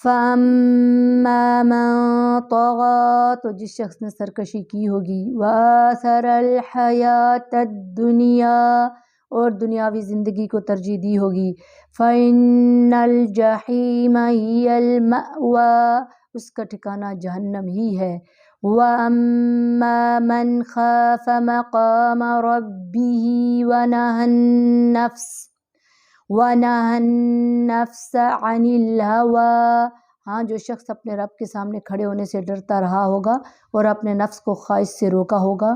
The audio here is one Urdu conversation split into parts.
فَأَمَّا مَن طَغَىٰ، تو جس شخص نے سرکشی کی ہوگی، وَآثَرَ الْحَيَاةَ الدُّنْيَا، اور دنیاوی زندگی کو ترجیح دی ہوگی، فَإِنَّ الْجَحِيمَ هِيَ الْمَأْوَىٰ، اس کا ٹھکانہ جہنم ہی ہے۔ وَأَمَّا مَنْ خَافَ مَقَامَ رَبِّهِ وَنَهَى النَّفْسَ عَنِ الْهَوَىٰ، ہاں جو شخص اپنے رب کے سامنے کھڑے ہونے سے ڈرتا رہا ہوگا اور اپنے نفس کو خواہش سے روکا ہوگا،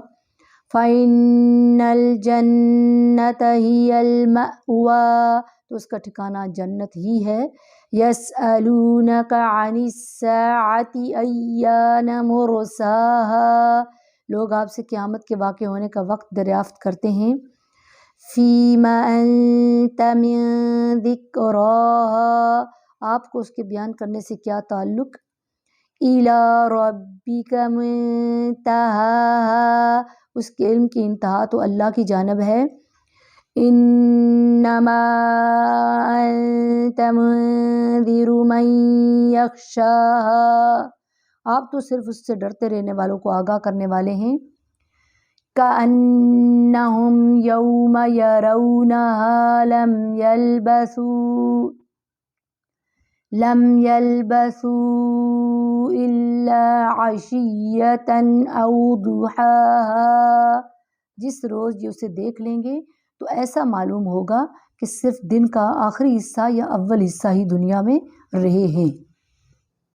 فَإِنَّ الْجَنَّةَ هِيَ الْمَأْوَىٰ، تو اس کا ٹھکانہ جنت ہی ہے۔ يَسْأَلُونَكَ عَنِ السَّاعَةِ أَيَّانَ مُرْسَاهَا، لوگ آپ سے قیامت کے واقع ہونے کا وقت دریافت کرتے ہیں۔ فِيمَ أَنْتَ مِنْ ذِكْرَاهَا، آپ کو اس کے بیان کرنے سے کیا تعلق؟ إِلَىٰ رَبِّكَ مُنْتَهَاهَا، اس کے علم کی انتہا تو اللہ کی جانب ہے۔ إِنَّمَا أَنْتَ مُنْذِرُ مَنْ يَخْشَاهَا، آپ تو صرف اس سے ڈرتے رہنے والوں کو آگاہ کرنے والے ہیں۔ كَأَنَّهُمْ يَوْمَ يَرَوْنَهَا لَمْ يَلْبَثُوا إِلَّا عَشِيَّةً أَوْ ضُحَاهَا، جس روز یہ اسے دیکھ لیں گے تو ایسا معلوم ہوگا کہ صرف دن کا آخری حصہ یا اول حصہ ہی دنیا میں رہے ہیں۔